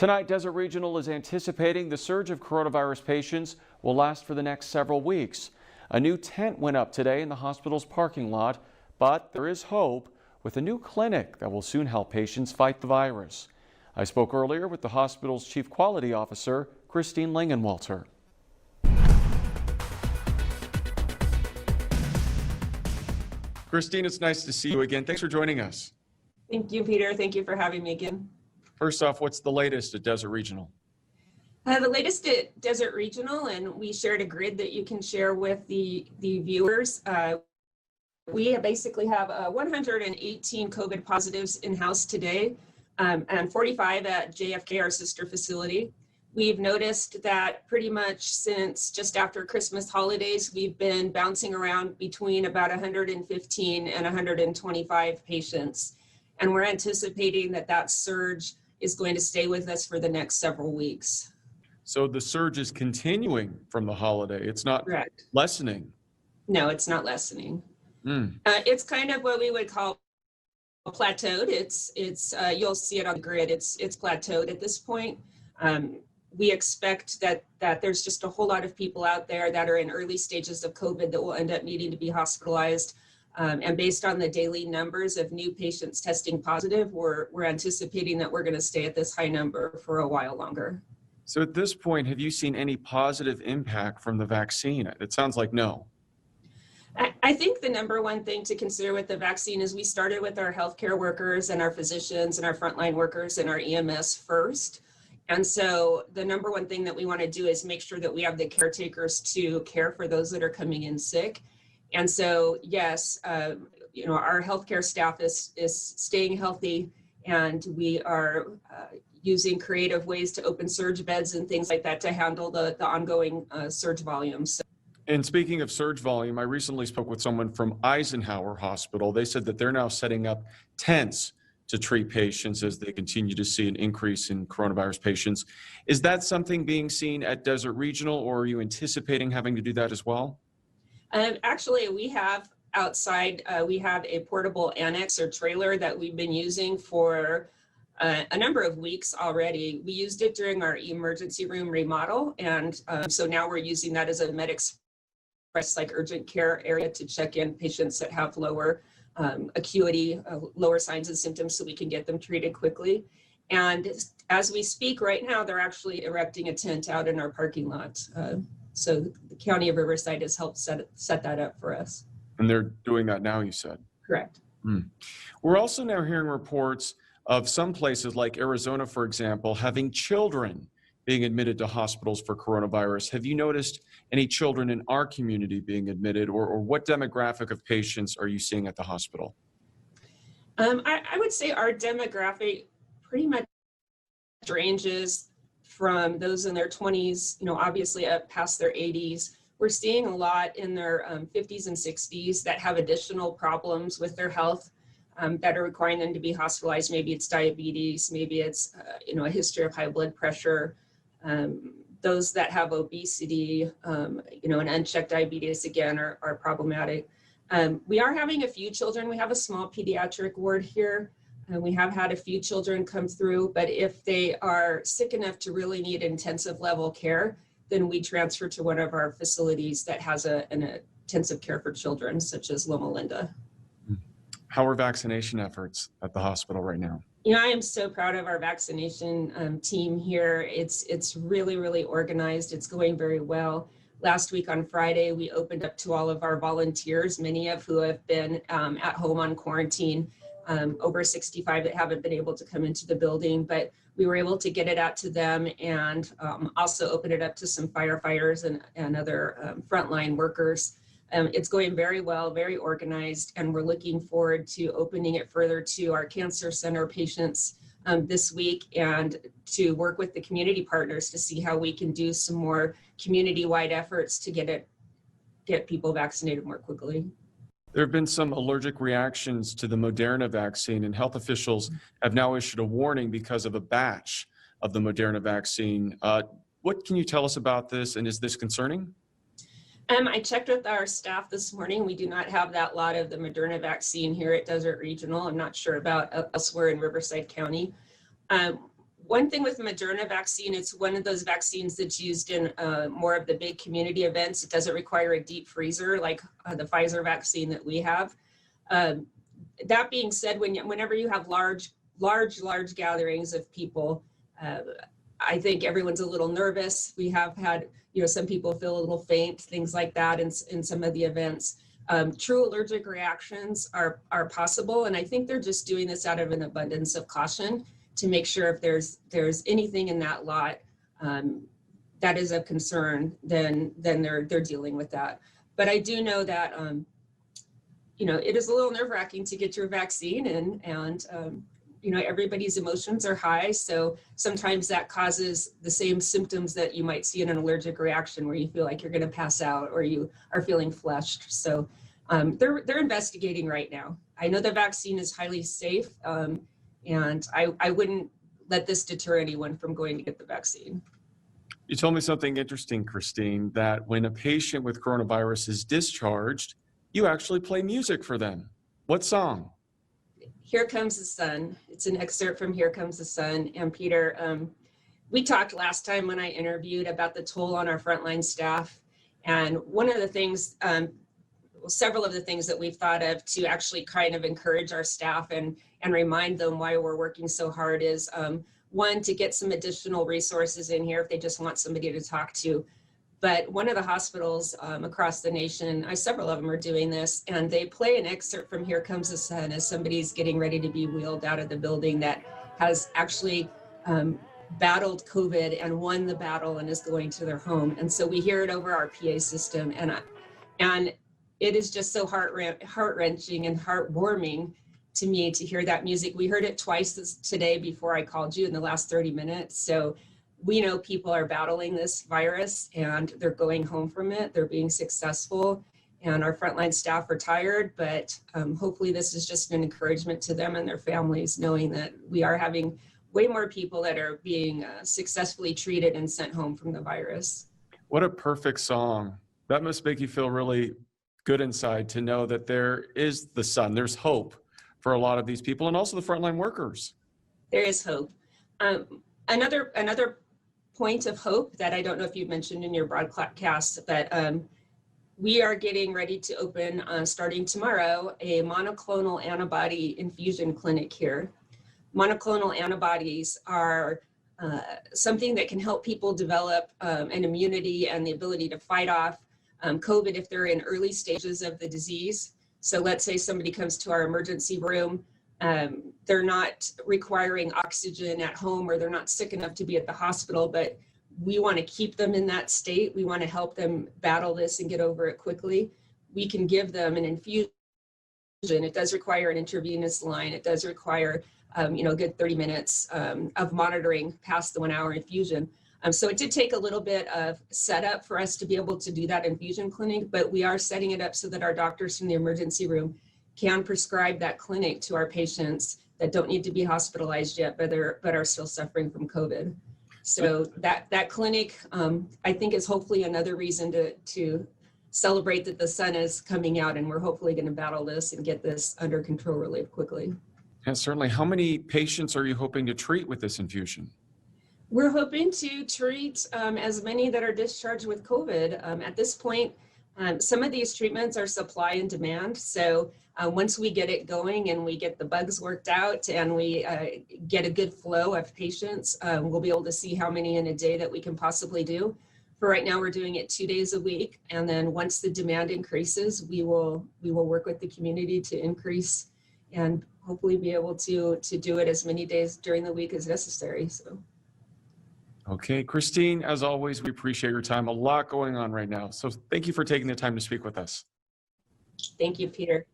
Tonight, Desert Regional is anticipating the surge of coronavirus patients will last for the next several weeks. A new tent went up today in the hospital's parking lot, but there is hope with a new clinic that will soon help patients fight the virus. I spoke earlier with the hospital's Chief Quality Officer, Christine Lingenwalter. Christine, it's nice to see you again. Thanks for joining us. Thank you, Peter. Thank you for having me again. First off, what's the latest at Desert Regional? The latest at Desert Regional, and we shared a grid that you can share with the viewers. We basically have 118 COVID positives in-house today, and 45 at JFK, our sister facility. We've noticed that pretty much since just after Christmas holidays, we've been bouncing around between about 115 and 125 patients. And we're anticipating that that surge is going to stay with us for the next several weeks. So the surge is continuing from the holiday. It's not Correct. Lessening. No, it's not lessening. It's kind of what we would call plateaued. It's you'll see it on the grid. It's plateaued at this point. We expect that there's just a whole lot of people out there that are in early stages of COVID that will end up needing to be hospitalized. And based on the daily numbers of new patients testing positive, we're anticipating that we're going to stay at this high number for a while longer. So at this point, have you seen any positive impact from the vaccine? It sounds like no. I think the number one thing to consider with the vaccine is we started with our healthcare workers and our physicians and our frontline workers and our EMS first. And so the number one thing that we want to do is make sure that we have the caretakers to care for those that are coming in sick. And so, yes, our healthcare staff is staying healthy, and we are using creative ways to open surge beds and things like that to handle the ongoing surge volumes. And speaking of surge volume, I recently spoke with someone from Eisenhower Hospital. They said that they're now setting up tents to treat patients as they continue to see an increase in coronavirus patients. Is that something being seen at Desert Regional, or are you anticipating having to do that as well? Actually, we have outside, we have a portable annex or trailer that we've been using for a number of weeks already. We used it during our emergency room remodel, and so now we're using that as a med express, like urgent care area, to check in patients that have lower acuity, lower signs and symptoms, so we can get them treated quickly. And as we speak right now, they're actually erecting a tent out in our parking lot. So the County of Riverside has helped set that up for us. And they're doing that now, you said? Correct. We're also now hearing reports of some places like Arizona, for example, having children being admitted to hospitals for coronavirus. Have you noticed any children in our community being admitted, or what demographic of patients are you seeing at the hospital? I would say our demographic pretty much ranges from those in their 20s, obviously up past their 80s. We're seeing a lot in their 50s and 60s that have additional problems with their health that are requiring them to be hospitalized. Maybe it's diabetes, maybe it's a history of high blood pressure. Those that have obesity, and unchecked diabetes, again, are problematic. We are having a few children. We have a small pediatric ward here. We have had a few children come through, but if they are sick enough to really need intensive level care, then we transfer to one of our facilities that has an intensive care for children, such as Loma Linda. How are vaccination efforts at the hospital right now? I am so proud of our vaccination team here. It's really, really organized. It's going very well. Last week on Friday, we opened up to all of our volunteers, many of who have been at home on quarantine, over 65 that haven't been able to come into the building, but we were able to get it out to them, and also open it up to some firefighters and other frontline workers. It's going very well, very organized, and we're looking forward to opening it further to our cancer center patients this week, and to work with the community partners to see how we can do some more community-wide efforts to get people vaccinated more quickly. There have been some allergic reactions to the Moderna vaccine, and health officials have now issued a warning because of a batch of the Moderna vaccine. What can you tell us about this, and is this concerning? I checked with our staff this morning. We do not have that lot of the Moderna vaccine here at Desert Regional. I'm not sure about elsewhere in Riverside County. one thing with Moderna vaccine, it's one of those vaccines that's used in more of the big community events. It doesn't require a deep freezer like the Pfizer vaccine that we have. That being said, whenever you have large gatherings of people, I think everyone's a little nervous. We have had, some people feel a little faint, things like that in some of the events. True allergic reactions are possible, and I think they're just doing this out of an abundance of caution to make sure if there's anything in that lot that is of concern, then they're dealing with that. But I do know that it is a little nerve-wracking to get your vaccine, and everybody's emotions are high, so sometimes that causes the same symptoms that you might see in an allergic reaction, where you feel like you're going to pass out or you are feeling flushed. So they're investigating right now. I know the vaccine is highly safe, and I wouldn't let this deter anyone from going to get the vaccine. You told me something interesting, Christine, that when a patient with coronavirus is discharged, you actually play music for them. What song? Here Comes the Sun. It's an excerpt from Here Comes the Sun. And Peter, we talked last time when I interviewed about the toll on our frontline staff. And one of the things, several of the things that we've thought of to actually kind of encourage our staff and remind them why we're working so hard is, one, to get some additional resources in here if they just want somebody to talk to. But one of the hospitals across the nation, several of them are doing this, and they play an excerpt from Here Comes the Sun as somebody's getting ready to be wheeled out of the building that has actually battled COVID and won the battle and is going to their home. And so we hear it over our PA system, and it is just so heart-wrenching and heartwarming to me to hear that music. We heard it twice today before I called you in the last 30 minutes. So we know people are battling this virus and they're going home from it. They're being successful, and our frontline staff are tired, but hopefully this is just an encouragement to them and their families, knowing that we are having way more people that are being successfully treated and sent home from the virus. What a perfect song. That must make you feel really good inside to know that there is the sun, there's hope for a lot of these people, and also the frontline workers. There is hope. Another point of hope that I don't know if you mentioned in your broadcast, but we are getting ready to open, starting tomorrow, a monoclonal antibody infusion clinic here. Monoclonal antibodies are something that can help people develop an immunity and the ability to fight off COVID if they're in early stages of the disease. So let's say somebody comes to our emergency room, they're not requiring oxygen at home, or they're not sick enough to be at the hospital, but we want to keep them in that state. We want to help them battle this and get over it quickly. We can give them an infusion. It does require an intravenous line. It does require a good 30 minutes of monitoring past the 1 hour infusion. So it did take a little bit of setup for us to be able to do that infusion clinic, but we are setting it up so that our doctors from the emergency room can prescribe that clinic to our patients that don't need to be hospitalized yet, but are still suffering from COVID. So that clinic, I think, is hopefully another reason to celebrate that the sun is coming out, and we're hopefully going to battle this and get this under control really quickly. And certainly, how many patients are you hoping to treat with this infusion? We're hoping to treat as many that are discharged with COVID. At this point, some of these treatments are supply and demand. So once we get it going and we get the bugs worked out and we get a good flow of patients, we'll be able to see how many in a day that we can possibly do. For right now, we're doing it 2 days a week. And then once the demand increases, we will work with the community to increase and hopefully be able to do it as many days during the week as necessary. So. Okay, Christine, as always, we appreciate your time. A lot going on right now. So thank you for taking the time to speak with us. Thank you, Peter.